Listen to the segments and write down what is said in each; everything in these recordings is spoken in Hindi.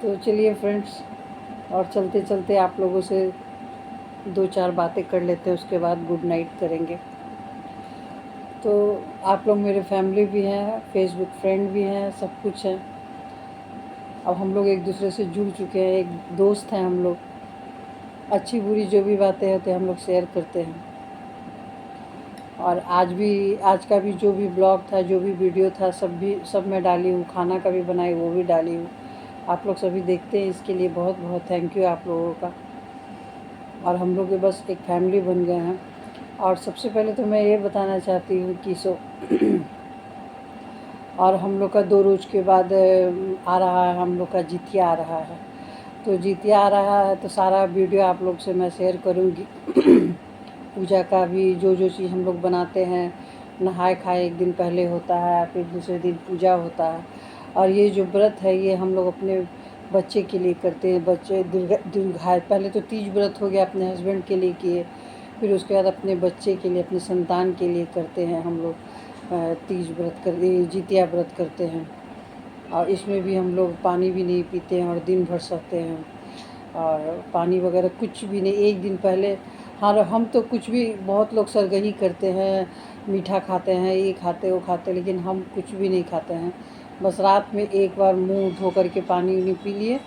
तो चलिए फ्रेंड्स, और चलते चलते आप लोगों से 2-4 बातें कर लेते हैं, उसके बाद गुड नाइट करेंगे। तो आप लोग मेरे फैमिली भी हैं, फेसबुक फ्रेंड भी हैं, सब कुछ है। अब हम लोग एक दूसरे से जुड़ चुके हैं, एक दोस्त हैं हम लोग। अच्छी बुरी जो भी बातें होती हैं हम लोग शेयर करते हैं। और आज का भी जो भी ब्लॉग था, जो भी वीडियो था, सब मैं डाली हूँ। खाना का भी बनाई, वो भी डाली हूँ। आप लोग सभी देखते हैं, इसके लिए बहुत बहुत थैंक यू आप लोगों का। और हम लोग बस एक फैमिली बन गए हैं। और सबसे पहले तो मैं ये बताना चाहती हूँ कि और हम लोग का 2 रोज़ के बाद आ रहा है, हम लोग का जितिया आ रहा है। तो जितिया आ रहा है तो सारा वीडियो आप लोग से मैं शेयर करूँगी। पूजा का भी जो चीज़ हम लोग बनाते हैं, नहाए खाए एक दिन पहले होता है, फिर दूसरे दिन पूजा होता है। और ये जो व्रत है ये हम लोग अपने बच्चे के लिए करते हैं। बच्चे दीर्घायु, पहले तो तीज व्रत हो गया, अपने हस्बैंड के लिए किए, फिर उसके बाद अपने बच्चे के लिए, अपने संतान के लिए करते हैं हम लोग। तीज व्रत जितिया व्रत करते हैं। और इसमें भी हम लोग पानी भी नहीं पीते हैं और दिन भर सहते हैं। और पानी वगैरह कुछ भी नहीं, एक दिन पहले। हाँ, हम तो कुछ भी, बहुत लोग सरगही करते हैं, मीठा खाते हैं, ये खाते वो खाते, लेकिन हम कुछ भी नहीं खाते हैं। बस रात में एक बार मुंह धो करके पानी उनी पी लिए,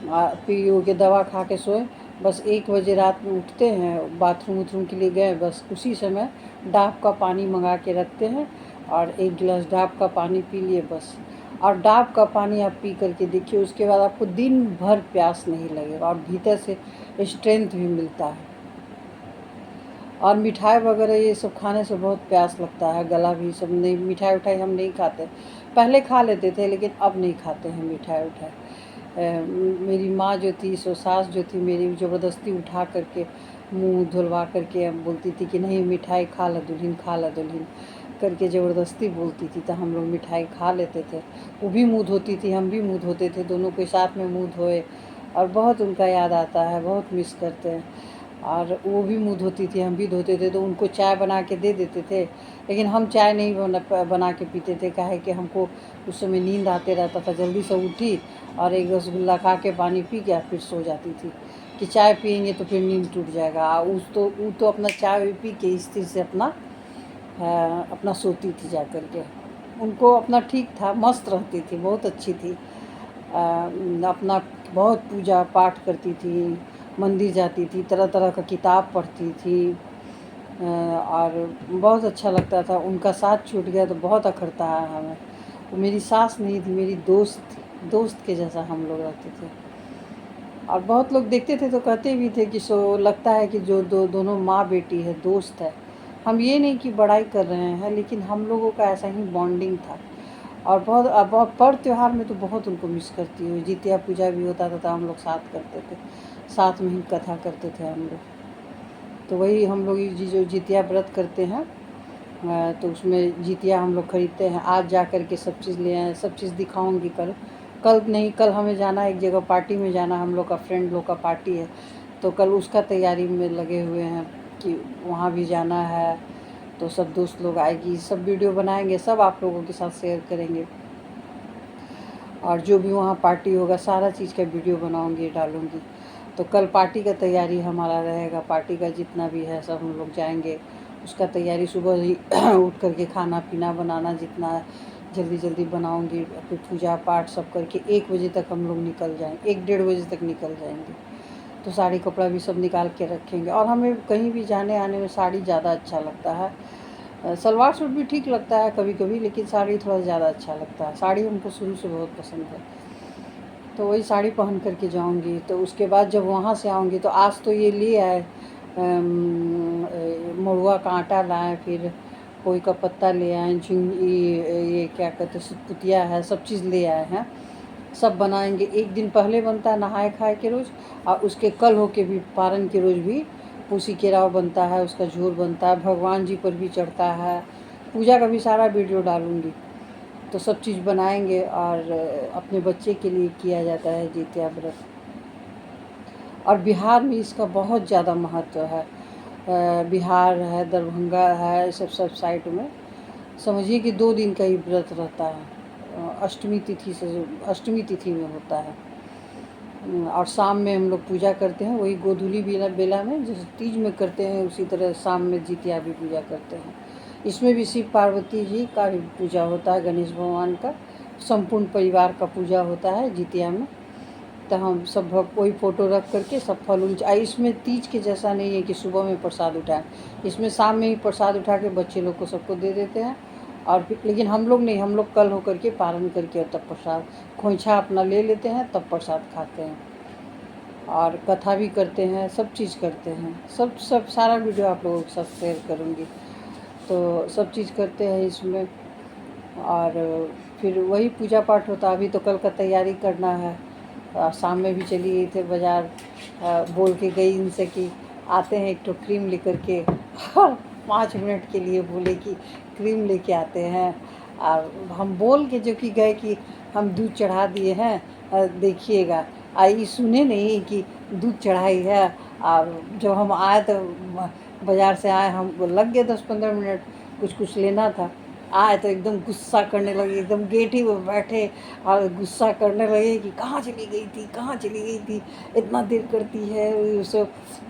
पी के दवा खा के सोए। बस 1 बजे रात में उठते हैं, बाथरूम उथरूम के लिए गए, बस उसी समय डाब का पानी मंगा के रखते हैं और 1 गिलास डाब का पानी पी लिए बस। और डाब का पानी आप पी करके देखिए, उसके बाद आपको दिन भर प्यास नहीं लगेगा और भीतर से स्ट्रेंथ भी मिलता है। और मिठाई वगैरह ये सब खाने से बहुत प्यास लगता है, गला भी सब नहीं। मिठाई उठाई हम नहीं खाते, पहले खा लेते थे लेकिन अब नहीं खाते हैं मिठाई उठाई। मेरी माँ जो थी, सास जो थी मेरी, ज़बरदस्ती उठा करके मुंह धुलवा करके बोलती थी कि नहीं मिठाई खा ला दुल्हन, खा ला दुल्हन करके ज़बरदस्ती बोलती थी। तो हम लोग मिठाई खा लेते थे। वो भी मुँह धोती थी, हम भी मुँह धोते थे, दोनों के साथ में मुँह धोए। और बहुत उनका याद आता है, बहुत मिस करते हैं। और वो भी मुँह धोती थी, हम भी धोते थे, तो उनको चाय बना के दे देते थे। लेकिन हम चाय नहीं बना के पीते थे, काहे कि हमको उस समय नींद आते रहता था। जल्दी से उठी और एक रसगुल्ला खा के पानी पी के फिर सो जाती थी कि चाय पियेंगे तो फिर नींद टूट जाएगा। वो तो अपना चाय पी के स्थिर से अपना सोती थी जा कर के। उनको अपना ठीक था, मस्त रहती थी, बहुत अच्छी थी। अपना बहुत पूजा पाठ करती थी, मंदिर जाती थी, तरह तरह का किताब पढ़ती थी। और बहुत अच्छा लगता था। उनका साथ छूट गया तो बहुत अखरता है हमें। वो मेरी सास नहीं थी, मेरी दोस्त थी, दोस्त के जैसा हम लोग रहते थे। और बहुत लोग देखते थे तो कहते भी थे कि लगता है कि जो दोनों माँ बेटी है, दोस्त है। हम ये नहीं कि बड़ाई कर रहे हैं, लेकिन हम लोगों का ऐसा ही बॉन्डिंग था। और बहुत पर्व त्यौहार में तो बहुत उनको मिस करती हूँ। जितिया पूजा भी होता था तो हम लोग साथ करते थे, साथ में ही कथा करते थे हम लोग। तो वही हम लोग ये जो जितिया व्रत करते हैं, तो उसमें जितिया हम लोग खरीदते हैं। आज जा कर के सब चीज़ ले आए, सब चीज़ दिखाऊंगी कल। कल नहीं, कल हमें जाना है एक जगह, पार्टी में जाना, हम लोग का फ्रेंड लोग का पार्टी है। तो कल उसका तैयारी में लगे हुए हैं कि वहाँ भी जाना है। तो सब दोस्त लोग आएगी, सब वीडियो बनाएंगे, सब आप लोगों के साथ शेयर करेंगे। और जो भी वहाँ पार्टी होगा सारा चीज़ का वीडियो बनाऊंगी, डालूंगी। तो कल पार्टी का तैयारी हमारा रहेगा, पार्टी का जितना भी है सब हम लोग जाएंगे। उसका तैयारी सुबह ही उठ करके खाना पीना बनाना जितना जल्दी जल्दी बनाऊंगी, फिर पूजा पाठ सब करके 1 बजे तक हम लोग निकल जाएंगे, 1-1:30 बजे तक निकल जाएंगे। तो साड़ी कपड़ा भी सब निकाल के रखेंगे। और हमें कहीं भी जाने आने में साड़ी ज़्यादा अच्छा लगता है। सलवार सूट भी ठीक लगता है कभी कभी, लेकिन साड़ी थोड़ा ज़्यादा अच्छा लगता है। साड़ी हमको शुरू से बहुत पसंद है। तो वही साड़ी पहन करके जाऊंगी। तो उसके बाद जब वहाँ से आऊँगी तो आज तो ये ले आए, मड़ुआ का आटा लाएँ, फिर पोई का पत्ता ले आए, ये क्या कहते हैं, सुतपुतिया है, सब चीज़ ले आए हैं। सब बनाएंगे, एक दिन पहले बनता है नहाए खाए के रोज़, और उसके कल हो के भी पारन के रोज़ भी पूसी केराव बनता है, उसका झोर बनता है, भगवान जी पर भी चढ़ता है। पूजा का भी सारा वीडियो डालूंगी। तो सब चीज़ बनाएंगे। और अपने बच्चे के लिए किया जाता है जितिया व्रत। और बिहार में इसका बहुत ज़्यादा महत्व है। बिहार है, दरभंगा है, सब साइड में समझिए कि 2 दिन का ही व्रत रहता है। अष्टमी तिथि में होता है। और शाम में हम लोग पूजा करते हैं, वही गोधूली बेला बेला में जैसे तीज में करते हैं उसी तरह शाम में जितिया भी पूजा करते हैं। इसमें भी शिव पार्वती जी का भी पूजा होता है, गणेश भगवान का, संपूर्ण परिवार का पूजा होता है जितिया में। तो हम सब वही फ़ोटो रख करके सब फल उल इसमें तीज के जैसा नहीं है कि सुबह में प्रसाद उठाएं, इसमें शाम में ही प्रसाद उठा के बच्चे लोग को सबको दे देते हैं। और फिर लेकिन हम लोग नहीं, हम लोग कल होकर के पारण करके और तब प्रसाद खोइछा अपना ले लेते हैं, तब प्रसाद खाते हैं और कथा भी करते हैं, सब चीज़ करते हैं। सब सारा वीडियो आप लोगों के साथ शेयर करूँगी। तो सब चीज़ करते हैं इसमें। और फिर वही पूजा पाठ होता है। अभी तो कल का तैयारी करना है। शाम में भी चली गई थे बाज़ार, बोल के गई इनसे कि आते हैं एक तो क्रीम लेकर के 5 मिनट के लिए बोले कि क्रीम लेके आते हैं। और हम बोल के जो कि गए कि हम दूध चढ़ा दिए हैं, देखिएगा। आई सुने नहीं कि दूध चढ़ाई है। और जब हम आए तो बाज़ार से आए, हम लग गए 10-15 मिनट, कुछ लेना था। आए तो एकदम गुस्सा करने लगे, एकदम गेट ही में बैठे और गुस्सा करने लगे कि कहाँ चली गई थी, कहाँ चली गई थी, इतना देर करती है, उसे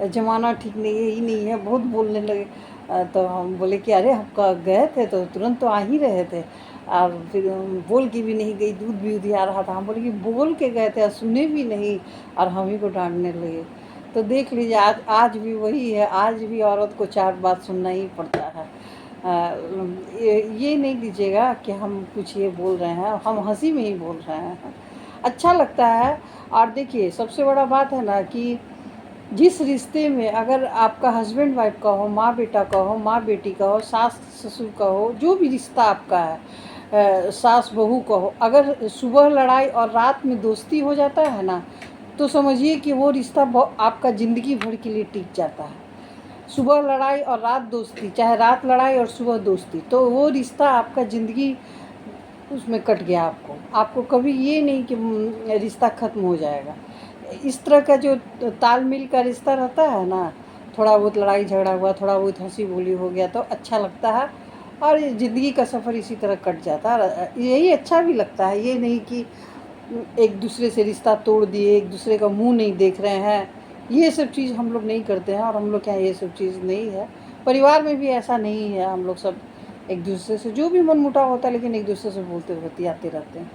ज़माना ठीक नहीं है, ही नहीं है, बहुत बोलने लगे। तो हम बोले कि अरे हम गए थे तो तुरंत तो आ ही रहे थे, और फिर बोल के भी नहीं गई, दूध भी उधिया रहा था। हम बोले कि बोल के गए थे और सुने भी नहीं, और हम ही को डांटने लगे। तो देख लीजिए आज भी वही है, आज भी औरत को 4 बात सुनना ही पड़ता है। ये नहीं लीजिएगा कि हम कुछ ये बोल रहे हैं, हम हंसी में ही बोल रहे हैं, अच्छा लगता है। और देखिए सबसे बड़ा बात है ना कि जिस रिश्ते में अगर आपका हस्बैंड वाइफ का हो, माँ बेटा का हो, माँ बेटी का हो, सास ससुर का हो, जो भी रिश्ता आपका है, सास बहू का हो, अगर सुबह लड़ाई और रात में दोस्ती हो जाता है ना, तो समझिए कि वो रिश्ता आपका ज़िंदगी भर के लिए टिक जाता है। सुबह लड़ाई और रात दोस्ती, चाहे रात लड़ाई और सुबह दोस्ती, तो वो रिश्ता आपका ज़िंदगी उसमें कट गया। आपको कभी ये नहीं कि रिश्ता ख़त्म हो जाएगा। इस तरह का जो तालमेल का रिश्ता रहता है ना, थोड़ा बहुत लड़ाई झगड़ा हुआ, थोड़ा बहुत हंसी बोली हो गया तो अच्छा लगता है, और ज़िंदगी का सफ़र इसी तरह कट जाता है। यही अच्छा भी लगता है, ये नहीं कि एक दूसरे से रिश्ता तोड़ दिए, एक दूसरे का मुंह नहीं देख रहे हैं, ये सब चीज़ हम लोग नहीं करते हैं। और हम लोग क्या ये सब चीज़ नहीं है, परिवार में भी ऐसा नहीं है। हम लोग सब एक दूसरे से जो भी मनमुटाव होता है, लेकिन एक दूसरे से बोलते बतियाते रहते हैं।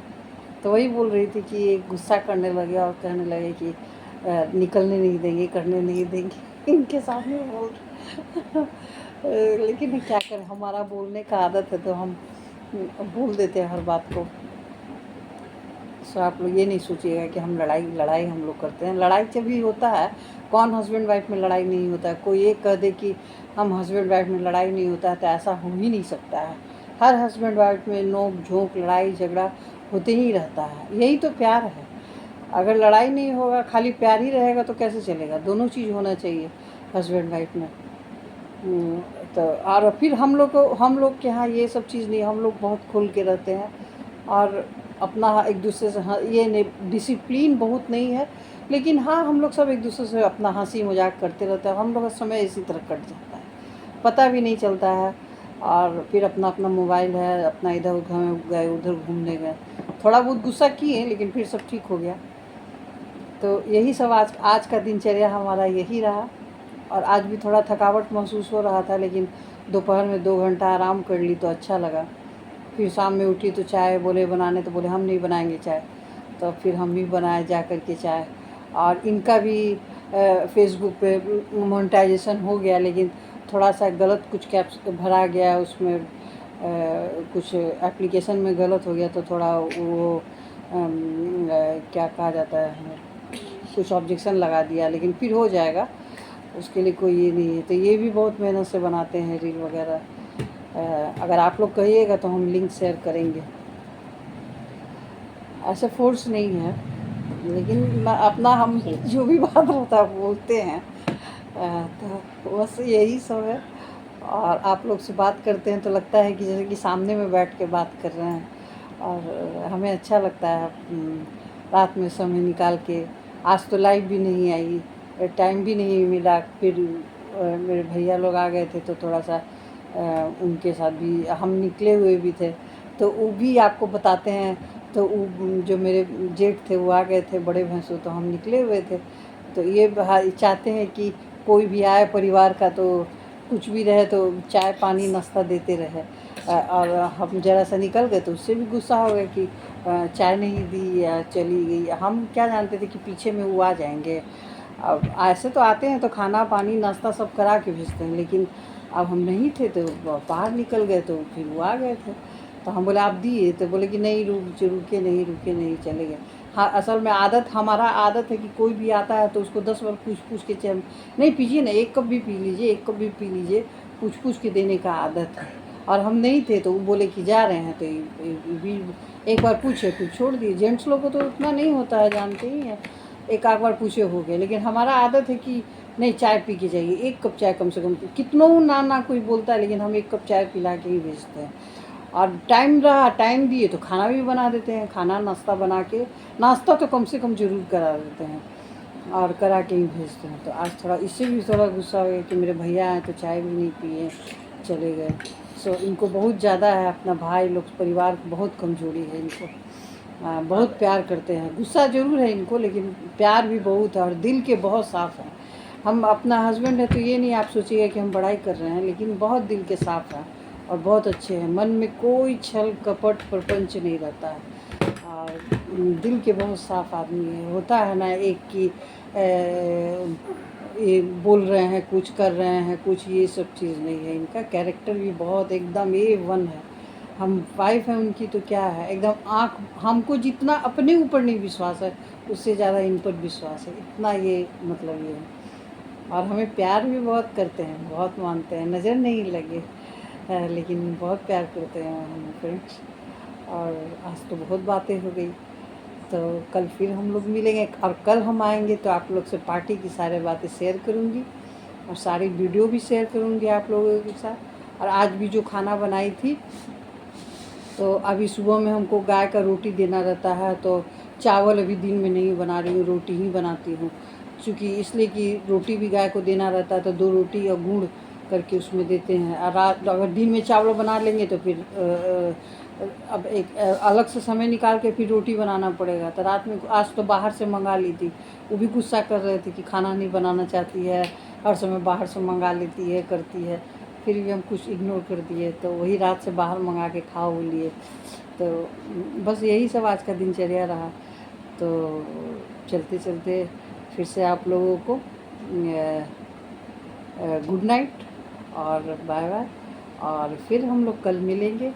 तो वही बोल रही थी कि गुस्सा करने लगे और कहने लगे कि निकलने नहीं देंगे, करने नहीं देंगे, इनके सामने बोल लेकिन क्या करें, हमारा बोलने का आदत है तो हम बोल देते हैं हर बात को। सो आप लोग ये नहीं सोचिएगा कि हम लड़ाई हम लोग करते हैं। लड़ाई जब भी होता है, कौन हस्बैंड वाइफ में लड़ाई नहीं होता है? कोई एक कह दे कि हम हस्बैंड वाइफ में लड़ाई नहीं होता है, तो ऐसा हो ही नहीं सकता है। हर हस्बैंड वाइफ में नोक झोंक, लड़ाई झगड़ा होते ही रहता है, यही तो प्यार है। अगर लड़ाई नहीं होगा, खाली प्यार ही रहेगा तो कैसे चलेगा? दोनों चीज़ होना चाहिए हस्बैंड वाइफ में। तो और फिर हम लोग के यहाँ ये सब चीज़ नहीं, हम लोग बहुत खुल के रहते हैं और अपना एक दूसरे से ये नहीं, डिसिप्लिन बहुत नहीं है, लेकिन हाँ हम लोग सब एक दूसरे से अपना हंसी मजाक करते रहते हैं। हम लोग का समय इसी तरह कट जाता है, पता भी नहीं चलता है। और फिर अपना अपना मोबाइल है, अपना इधर उधर गए, उधर घूमने गए, थोड़ा बहुत गुस्सा किए लेकिन फिर सब ठीक हो गया। तो यही सब आज का दिनचर्या हमारा यही रहा। और आज भी थोड़ा थकावट महसूस हो रहा था, लेकिन दोपहर में 2 घंटा आराम कर ली तो अच्छा लगा। फिर शाम में उठी तो चाय बोले बनाने, तो बोले हम नहीं बनाएंगे चाय, तो फिर हम ही बनाए जा कर के चाय। और इनका भी फेसबुक पे मोनेटाइजेशन हो गया, लेकिन थोड़ा सा गलत कुछ कैप्स भरा गया उसमें, कुछ एप्लीकेशन में गलत हो गया, तो थोड़ा वो क्या कहा जाता है, कुछ ऑब्जेक्शन लगा दिया, लेकिन फिर हो जाएगा, उसके लिए कोई ये नहीं है। तो ये भी बहुत मेहनत से बनाते हैं रील वगैरह। अगर आप लोग कहिएगा तो हम लिंक शेयर करेंगे, ऐसे फोर्स नहीं है, लेकिन अपना हम जो भी बात रहता है बोलते हैं। तो बस यही सब है। और आप लोग से बात करते हैं तो लगता है कि जैसे कि सामने में बैठ के बात कर रहे हैं, और हमें अच्छा लगता है। रात में समय निकाल के, आज तो लाइव भी नहीं आई, टाइम भी नहीं मिला। फिर मेरे भैया लोग आ गए थे तो थोड़ा सा उनके साथ भी हम निकले हुए भी थे, तो वो भी आपको बताते हैं तो जो मेरे जेठ थे वो आ गए थे, बड़े भैंसों, तो हम निकले हुए थे। तो ये चाहते हैं कि कोई भी आए परिवार का तो कुछ भी रहे तो चाय पानी नाश्ता देते रहे। और हम ज़रा सा निकल गए तो उससे भी गुस्सा हो गया कि चाय नहीं दी या चली गई। हम क्या जानते थे कि पीछे में वो आ जाएंगे। अब ऐसे तो आते हैं तो खाना पानी नाश्ता सब करा के भेजते हैं, लेकिन अब हम नहीं थे तो बाहर निकल गए तो फिर वो आ गए थे। तो हम बोले आप दिए, तो बोले कि नहीं रुके नहीं चले गए। हाँ, असल में हमारा आदत है कि कोई भी आता है तो उसको 10 बार पूछ के चल, नहीं पीजिए ना, एक कप भी पी लीजिए, एक कप भी पी लीजिए, पूछ के देने का आदत है। और हम नहीं थे तो वो बोले कि जा रहे हैं तो भी एक बार पूछे फिर छोड़ दिए। जेंट्स लोग को तो उतना नहीं होता है, जानते ही हैं, एक आध बार पूछे हो गए। लेकिन हमारा आदत है कि नहीं, चाय पी के जाइए, एक कप चाय कम से कम, कितनों ना कोई बोलता है लेकिन हम एक कप चाय पिला के ही भेजते हैं। और टाइम दिए तो खाना भी बना देते हैं, खाना नाश्ता बना के, नाश्ता तो कम से कम ज़रूर करा देते हैं और करा के ही भेजते हैं। तो आज थोड़ा इससे भी थोड़ा गुस्सा हो गया कि मेरे भैया आए तो चाय भी नहीं पिए चले गए। सो इनको बहुत ज़्यादा है, अपना भाई लोग परिवार बहुत कमज़ोरी है इनको। बहुत प्यार करते हैं, गुस्सा ज़रूर है इनको लेकिन प्यार भी बहुत है और दिल के बहुत साफ़ हैं। हम अपना हस्बैंड है तो ये नहीं आप सोचिएगा कि हम बड़ाई कर रहे हैं, लेकिन बहुत दिल के साफ़ हैं और बहुत अच्छे हैं। मन में कोई छल कपट प्रपंच नहीं रहता है और दिल के बहुत साफ़ आदमी है। होता है ना एक कि ये बोल रहे हैं कुछ, कर रहे हैं कुछ, ये सब चीज़ नहीं है। इनका कैरेक्टर भी बहुत एकदम A1 है। हम वाइफ हैं उनकी तो क्या है, एकदम आँख, हमको जितना अपने ऊपर नहीं विश्वास है उससे ज़्यादा इन पर विश्वास है, इतना ये मतलब ये है। और हमें प्यार भी बहुत करते हैं, बहुत मानते हैं, नज़र नहीं लगे लेकिन बहुत प्यार करते हैं हम फ्रेंड्स। और आज तो बहुत बातें हो गई, तो कल फिर हम लोग मिलेंगे और कल हम आएंगे तो आप लोग से पार्टी की सारी बातें शेयर करूँगी और सारी वीडियो भी शेयर करूँगी आप लोगों के साथ। और आज भी जो खाना बनाई थी, तो अभी सुबह में हमको गाय का रोटी देना रहता है, तो चावल अभी दिन में नहीं बना रही हूँ, रोटी ही बनाती हूँ। क्योंकि इसलिए कि रोटी भी गाय को देना रहता है तो 2 रोटी और गुड़ करके उसमें देते हैं। और रात अगर दिन में चावल बना लेंगे तो फिर अब एक अलग से समय निकाल के फिर रोटी बनाना पड़ेगा। तो रात में आज तो बाहर से मंगा ली थी, वो भी गुस्सा कर रहे थे कि खाना नहीं बनाना चाहती है, हर समय बाहर से मंगा लेती है करती है। फिर भी हम कुछ इग्नोर कर दिए, तो वही रात से बाहर मंगा के खा वो लिए। तो बस यही सब आज का दिनचर्या रहा। तो चलते चलते फिर से आप लोगों को गुड नाइट और बाय बाय। और फिर हम लोग कल मिलेंगे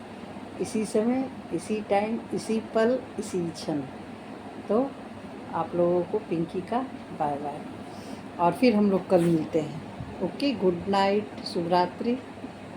इसी समय, इसी टाइम, इसी पल, इसी क्षण। तो आप लोगों को पिंकी का बाय बाय और फिर हम लोग कल मिलते हैं। ओके, गुड नाइट, शुभ रात्रि।